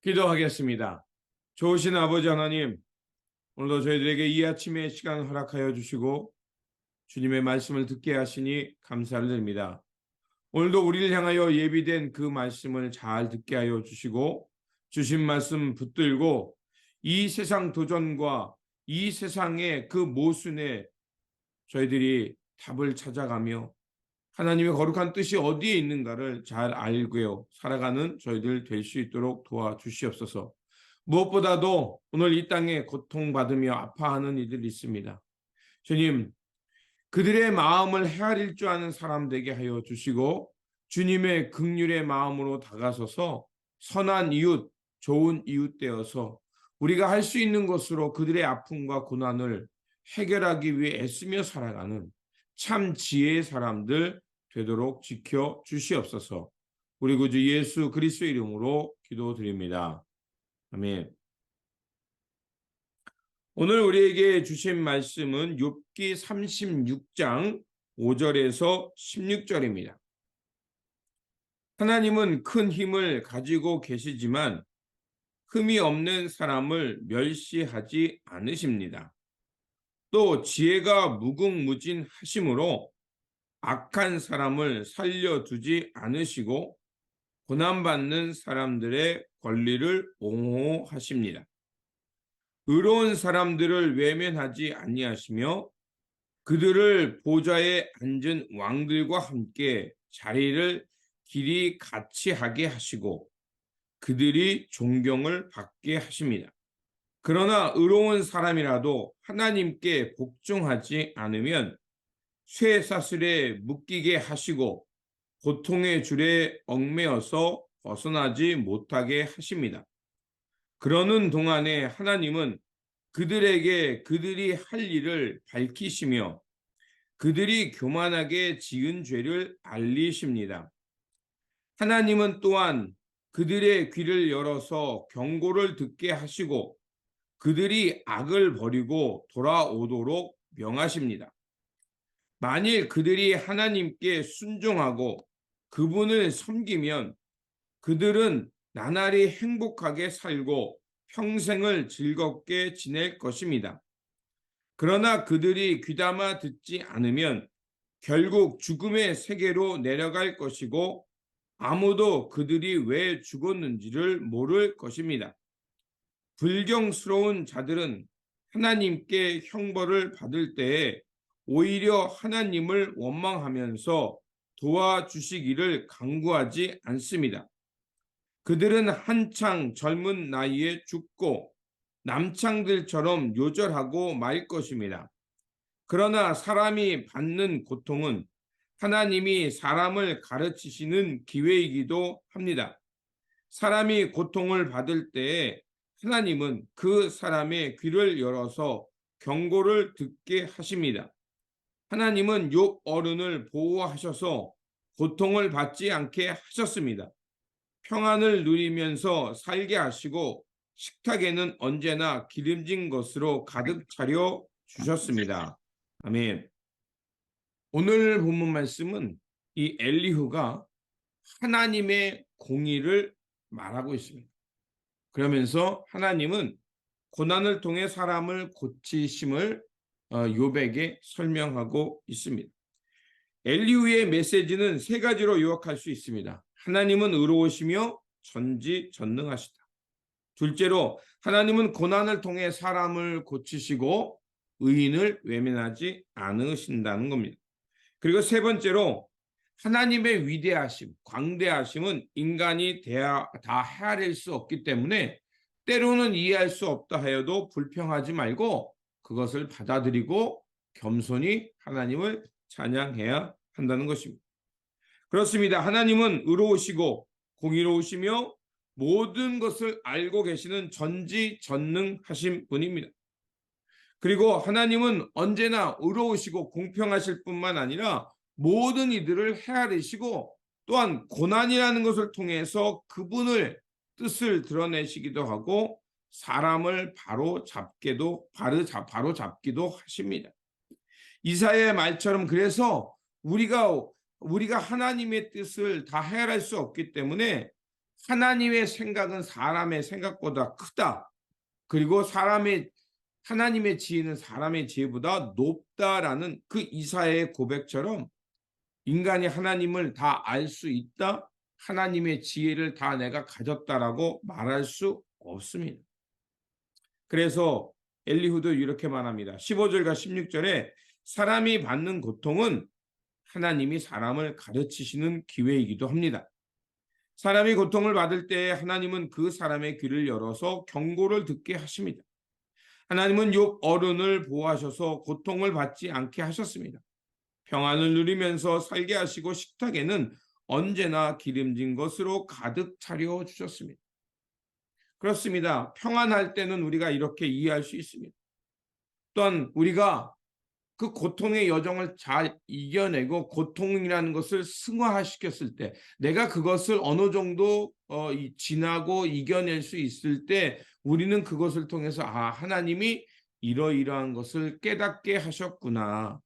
기도하겠습니다. 좋으신 아버지 하나님, 오늘도 저희들에게 이 아침에 시간 허락하여 주시고 주님의 말씀을 듣게 하시니 감사를 드립니다. 오늘도 우리를 향하여 예비된 그 말씀을 잘 듣게 하여 주시고 주신 말씀 붙들고 이 세상 도전과 이 세상의 그 모순에 저희들이 답을 찾아가며 하나님의 거룩한 뜻이 어디에 있는가를 잘 알고요 살아가는 저희들 될 수 있도록 도와주시옵소서. 무엇보다도 오늘 이 땅에 고통받으며 아파하는 이들이 있습니다. 주님, 그들의 마음을 헤아릴 줄 아는 사람 되게 하여 주시고 주님의 긍휼의 마음으로 다가서서 선한 이웃, 좋은 이웃 되어서 우리가 할 수 있는 것으로 그들의 아픔과 고난을 해결하기 위해 애쓰며 살아가는 참 지혜의 사람들 되도록 지켜 주시옵소서. 우리 구주 예수 그리스도의 이름으로 기도드립니다. 아멘. 오늘 우리에게 주신 말씀은 욥기 36장 5절에서 16절입니다. 하나님은 큰 힘을 가지고 계시지만 흠이 없는 사람을 멸시하지 않으십니다. 또 지혜가 무궁무진하심으로 악한 사람을 살려두지 않으시고 고난받는 사람들의 권리를 옹호하십니다. 의로운 사람들을 외면하지 아니하시며 그들을 보좌에 앉은 왕들과 함께 자리를 길이 같이 하게 하시고 그들이 존경을 받게 하십니다. 그러나 의로운 사람이라도 하나님께 복종하지 않으면 쇠사슬에 묶이게 하시고 고통의 줄에 얽매여서 벗어나지 못하게 하십니다. 그러는 동안에 하나님은 그들에게 그들이 할 일을 밝히시며 그들이 교만하게 지은 죄를 알리십니다. 하나님은 또한 그들의 귀를 열어서 경고를 듣게 하시고 그들이 악을 버리고 돌아오도록 명하십니다. 만일 그들이 하나님께 순종하고 그분을 섬기면 그들은 나날이 행복하게 살고 평생을 즐겁게 지낼 것입니다. 그러나 그들이 귀담아 듣지 않으면 결국 죽음의 세계로 내려갈 것이고 아무도 그들이 왜 죽었는지를 모를 것입니다. 불경스러운 자들은 하나님께 형벌을 받을 때에 오히려 하나님을 원망하면서 도와주시기를 간구하지 않습니다. 그들은 한창 젊은 나이에 죽고 남창들처럼 요절하고 말 것입니다. 그러나 사람이 받는 고통은 하나님이 사람을 가르치시는 기회이기도 합니다. 사람이 고통을 받을 때에 하나님은 그 사람의 귀를 열어서 경고를 듣게 하십니다. 하나님은 욥 어른을 보호하셔서 고통을 받지 않게 하셨습니다. 평안을 누리면서 살게 하시고 식탁에는 언제나 기름진 것으로 가득 차려 주셨습니다. 아멘. 오늘 본문 말씀은 이 엘리후가 하나님의 공의를 말하고 있습니다. 그러면서 하나님은 고난을 통해 사람을 고치심을 욥에게 설명하고 있습니다. 엘리후의 메시지는 세 가지로 요약할 수 있습니다. 하나님은 의로우시며 전지전능하시다. 둘째로 하나님은 고난을 통해 사람을 고치시고 의인을 외면하지 않으신다는 겁니다. 그리고 세 번째로 하나님의 위대하심, 광대하심은 인간이 다 헤아릴 수 없기 때문에 때로는 이해할 수 없다 하여도 불평하지 말고 그것을 받아들이고 겸손히 하나님을 찬양해야 한다는 것입니다. 그렇습니다. 하나님은 의로우시고 공의로우시며 모든 것을 알고 계시는 전지전능하신 분입니다. 그리고 하나님은 언제나 의로우시고 공평하실 뿐만 아니라 모든 이들을 헤아리시고 또한 고난이라는 것을 통해서 그분을 뜻을 드러내시기도 하고 사람을 바로 잡기도 하십니다. 이사야의 말처럼 그래서 우리가 하나님의 뜻을 다 헤아릴 수 없기 때문에 하나님의 생각은 사람의 생각보다 크다. 그리고 하나님의 지혜는 사람의 지혜보다 높다라는 그 이사야의 고백처럼 인간이 하나님을 다 알 수 있다. 하나님의 지혜를 다 내가 가졌다라고 말할 수 없습니다. 그래서 엘리후도 이렇게 말합니다. 15절과 16절에 사람이 받는 고통은 하나님이 사람을 가르치시는 기회이기도 합니다. 사람이 고통을 받을 때 하나님은 그 사람의 귀를 열어서 경고를 듣게 하십니다. 하나님은 욥 어른을 보호하셔서 고통을 받지 않게 하셨습니다. 평안을 누리면서 살게 하시고 식탁에는 언제나 기름진 것으로 가득 차려 주셨습니다. 그렇습니다. 평안할 때는 우리가 이렇게 이해할 수 있습니다. 또한 우리가 그 고통의 여정을 잘 이겨내고 고통이라는 것을 승화시켰을 때 내가 그것을 어느 정도 지나고 이겨낼 수 있을 때 우리는 그것을 통해서 하나님이 이러이러한 것을 깨닫게 하셨구나.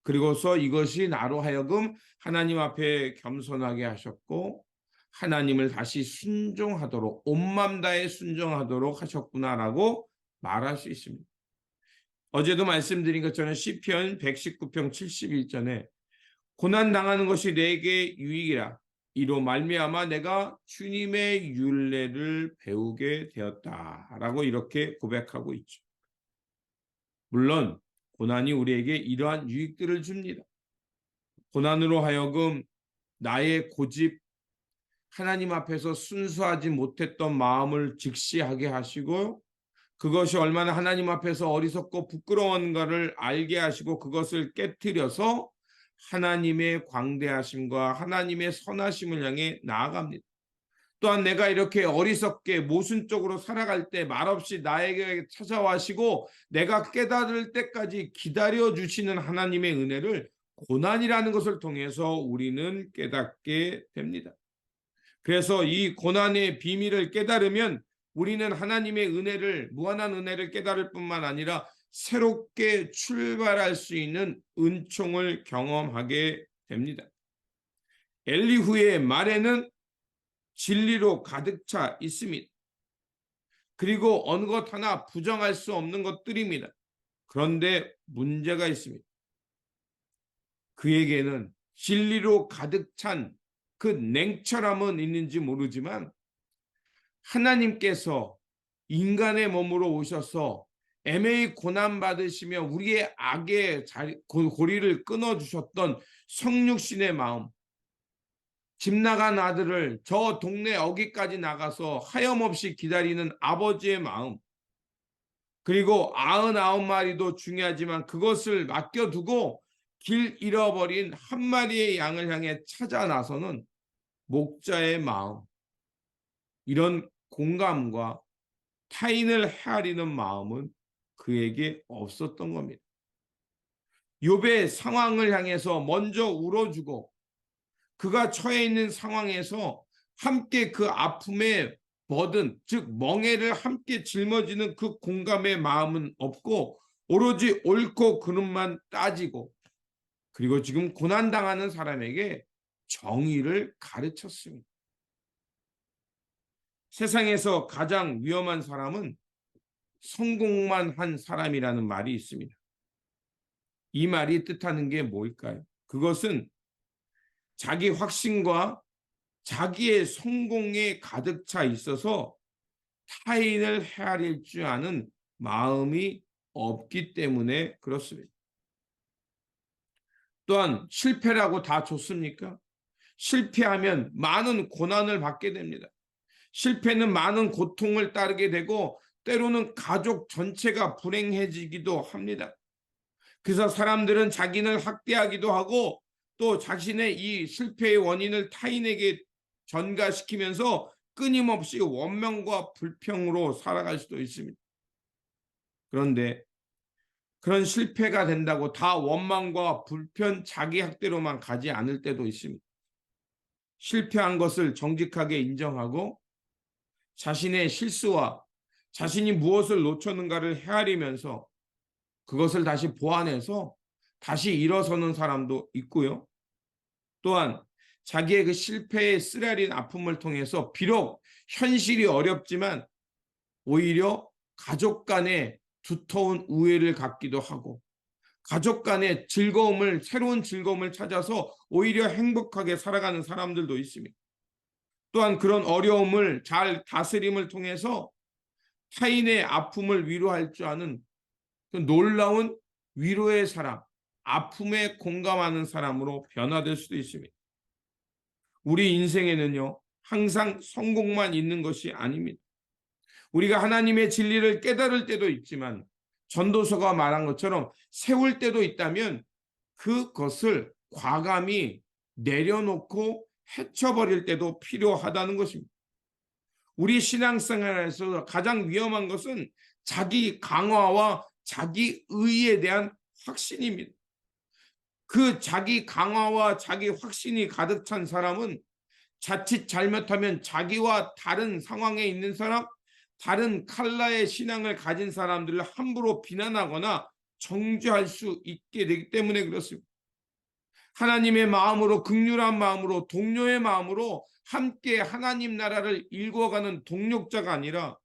그리고서 이것이 나로 하여금 하나님 앞에 겸손하게 하셨고 하나님을 다시 순종하도록 온맘 다해 순종하도록 하셨구나라고 말할 수 있습니다. 어제도 말씀드린 것처럼 시편 119편 71절에 고난당하는 것이 내게 유익이라 이로 말미암아 내가 주님의 율례를 배우게 되었다라고 이렇게 고백하고 있죠. 물론 고난이 우리에게 이러한 유익들을 줍니다. 고난으로 하여금 나의 고집, 하나님 앞에서 순수하지 못했던 마음을 직시하게 하시고 그것이 얼마나 하나님 앞에서 어리석고 부끄러운가를 알게 하시고 그것을 깨트려서 하나님의 광대하심과 하나님의 선하심을 향해 나아갑니다. 또한 내가 이렇게 어리석게 모순적으로 살아갈 때 말없이 나에게 찾아와시고 내가 깨달을 때까지 기다려주시는 하나님의 은혜를 고난이라는 것을 통해서 우리는 깨닫게 됩니다. 그래서 이 고난의 비밀을 깨달으면 우리는 하나님의 은혜를, 무한한 은혜를 깨달을 뿐만 아니라 새롭게 출발할 수 있는 은총을 경험하게 됩니다. 엘리후의 말에는 진리로 가득 차 있습니다. 그리고 어느 것 하나 부정할 수 없는 것들입니다. 그런데 문제가 있습니다. 그에게는 진리로 가득 찬 그 냉철함은 있는지 모르지만 하나님께서 인간의 몸으로 오셔서 애매히 고난받으시며 우리의 악의 고리를 끊어주셨던 성육신의 마음, 집 나간 아들을 저 동네 어귀까지 나가서 하염없이 기다리는 아버지의 마음, 그리고 99마리도 중요하지만 그것을 맡겨두고 길 잃어버린 한 마리의 양을 향해 찾아 나서는 목자의 마음, 이런 공감과 타인을 헤아리는 마음은 그에게 없었던 겁니다. 욥의 상황을 향해서 먼저 울어주고 그가 처해 있는 상황에서 함께 그 아픔의 버든, 즉 멍에를 함께 짊어지는 그 공감의 마음은 없고 오로지 옳고 그름만 따지고 그리고 지금 고난당하는 사람에게 정의를 가르쳤습니다. 세상에서 가장 위험한 사람은 성공만 한 사람이라는 말이 있습니다. 이 말이 뜻하는 게 뭘까요? 그것은 자기 확신과 자기의 성공에 가득 차 있어서 타인을 헤아릴 줄 아는 마음이 없기 때문에 그렇습니다. 또한 실패라고 다 좋습니까? 실패하면 많은 고난을 받게 됩니다. 실패는 많은 고통을 따르게 되고 때로는 가족 전체가 불행해지기도 합니다. 그래서 사람들은 자기를 학대하기도 하고 또 자신의 이 실패의 원인을 타인에게 전가시키면서 끊임없이 원망과 불평으로 살아갈 수도 있습니다. 그런데 그런 실패가 된다고 다 원망과 불편, 자기 학대로만 가지 않을 때도 있습니다. 실패한 것을 정직하게 인정하고 자신의 실수와 자신이 무엇을 놓쳤는가를 헤아리면서 그것을 다시 보완해서 다시 일어서는 사람도 있고요. 또한 자기의 그 실패의 쓰라린 아픔을 통해서 비록 현실이 어렵지만 오히려 가족 간에 두터운 우애를 갖기도 하고 가족 간의 즐거움을, 새로운 즐거움을 찾아서 오히려 행복하게 살아가는 사람들도 있습니다. 또한 그런 어려움을 잘 다스림을 통해서 타인의 아픔을 위로할 줄 아는 그 놀라운 위로의 사람, 아픔에 공감하는 사람으로 변화될 수도 있습니다. 우리 인생에는요, 항상 성공만 있는 것이 아닙니다. 우리가 하나님의 진리를 깨달을 때도 있지만 전도서가 말한 것처럼 세울 때도 있다면 그것을 과감히 내려놓고 헤쳐버릴 때도 필요하다는 것입니다. 우리 신앙생활에서 가장 위험한 것은 자기 강화와 자기 의에 대한 확신입니다. 그 자기 강화와 자기 확신이 가득 찬 사람은 자칫 잘못하면 자기와 다른 상황에 있는 사람, 다른 컬러의 신앙을 가진 사람들을 함부로 비난하거나 정죄할 수 있게 되기 때문에 그렇습니다. 하나님의 마음으로, 긍휼한 마음으로, 동료의 마음으로 함께 하나님 나라를 일궈가는 동력자가 아니라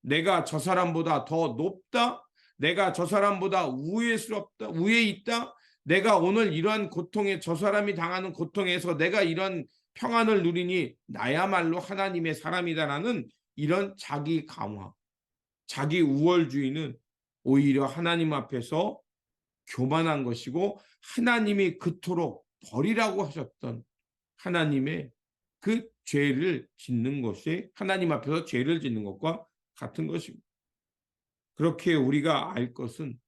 내가 저 사람보다 더 높다, 내가 저 사람보다 우애스럽다, 우애 있다, 내가 오늘 이러한 고통에, 저 사람이 당하는 고통에서 내가 이런 평안을 누리니 나야말로 하나님의 사람이다라는 이런 자기 강화, 자기 우월주의는 오히려 하나님 앞에서 교만한 것이고 하나님이 그토록 버리라고 하셨던 하나님의 그 죄를 짓는 것이 하나님 앞에서 죄를 짓는 것과 같은 것입니다. 그렇게 우리가 알 것은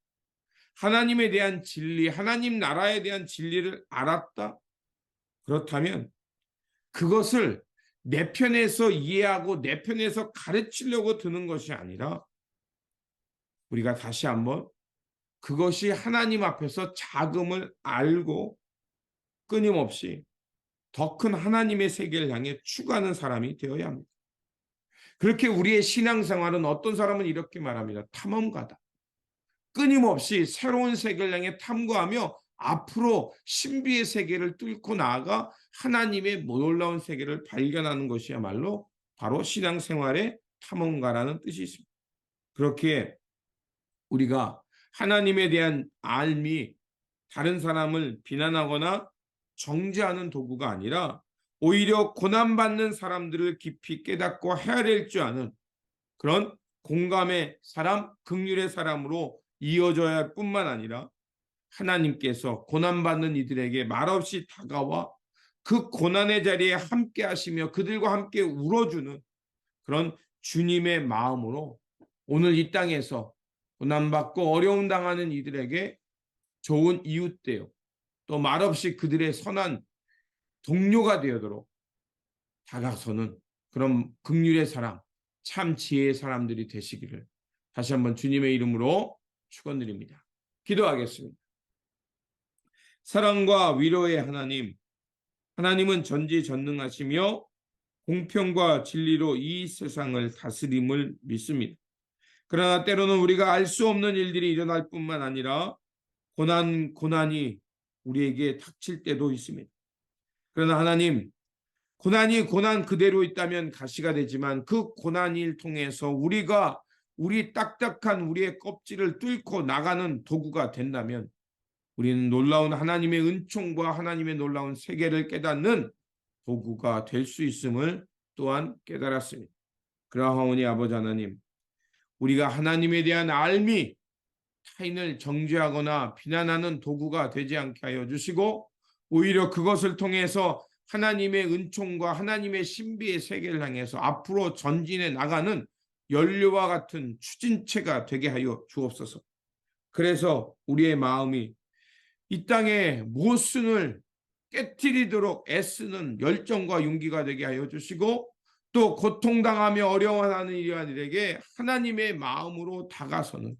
하나님에 대한 진리, 하나님 나라에 대한 진리를 알았다. 그렇다면 그것을 내 편에서 이해하고 내 편에서 가르치려고 드는 것이 아니라 우리가 다시 한번 그것이 하나님 앞에서 자금을 알고 끊임없이 더 큰 하나님의 세계를 향해 추구하는 사람이 되어야 합니다. 그렇게 우리의 신앙생활은 어떤 사람은 이렇게 말합니다. 탐험가다. 끊임없이 새로운 세계를 향해 탐구하며 앞으로 신비의 세계를 뚫고 나아가 하나님의 놀라운 세계를 발견하는 것이야말로 바로 신앙생활의 탐험가라는 뜻이 있습니다. 그렇게 우리가 하나님에 대한 알미, 다른 사람을 비난하거나 정죄하는 도구가 아니라 오히려 고난받는 사람들을 깊이 깨닫고 헤아릴 줄 아는 그런 공감의 사람, 긍휼의 사람으로 이어져야 할 뿐만 아니라 하나님께서 고난받는 이들에게 말없이 다가와 그 고난의 자리에 함께 하시며 그들과 함께 울어주는 그런 주님의 마음으로 오늘 이 땅에서 고난받고 어려움 당하는 이들에게 좋은 이웃 되어 또 말없이 그들의 선한 동료가 되도록 다가서는 그런 긍휼의 사람, 참 지혜의 사람들이 되시기를 다시 한번 주님의 이름으로 축원드립니다. 기도하겠습니다. 사랑과 위로의 하나님, 하나님은 전지전능하시며 공평과 진리로 이 세상을 다스림을 믿습니다. 그러나 때로는 우리가 알 수 없는 일들이 일어날 뿐만 아니라 고난이 우리에게 닥칠 때도 있습니다. 그러나 하나님, 고난이 고난 그대로 있다면 가시가 되지만 그 고난을 통해서 우리가 우리 딱딱한 우리의 껍질을 뚫고 나가는 도구가 된다면 우리는 놀라운 하나님의 은총과 하나님의 놀라운 세계를 깨닫는 도구가 될 수 있음을 또한 깨달았습니다. 그러하오니 아버지 하나님, 우리가 하나님에 대한 알미, 타인을 정죄하거나 비난하는 도구가 되지 않게 하여 주시고 오히려 그것을 통해서 하나님의 은총과 하나님의 신비의 세계를 향해서 앞으로 전진해 나가는 연료와 같은 추진체가 되게 하여 주옵소서. 그래서 우리의 마음이 이 땅의 모순을 깨트리도록 애쓰는 열정과 용기가 되게 하여 주시고 또 고통당하며 어려워하는 이들에게 하나님의 마음으로 다가서는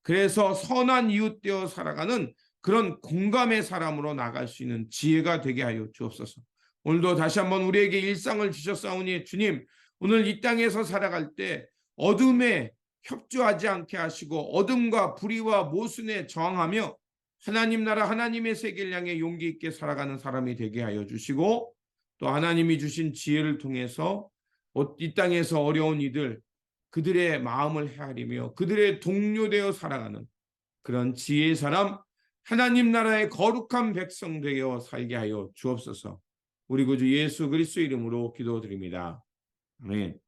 그래서 선한 이웃 되어 살아가는 그런 공감의 사람으로 나갈 수 있는 지혜가 되게 하여 주옵소서. 오늘도 다시 한번 우리에게 일상을 주셨사오니 주님, 오늘 이 땅에서 살아갈 때 어둠에 협조하지 않게 하시고 어둠과 불의와 모순에 저항하며 하나님 나라 하나님의 세계를 향해 용기 있게 살아가는 사람이 되게 하여 주시고 또 하나님이 주신 지혜를 통해서 이 땅에서 어려운 이들, 그들의 마음을 헤아리며 그들의 동료되어 살아가는 그런 지혜의 사람, 하나님 나라의 거룩한 백성 되어 살게 하여 주옵소서. 우리 구주 예수 그리스도 이름으로 기도드립니다. 아멘.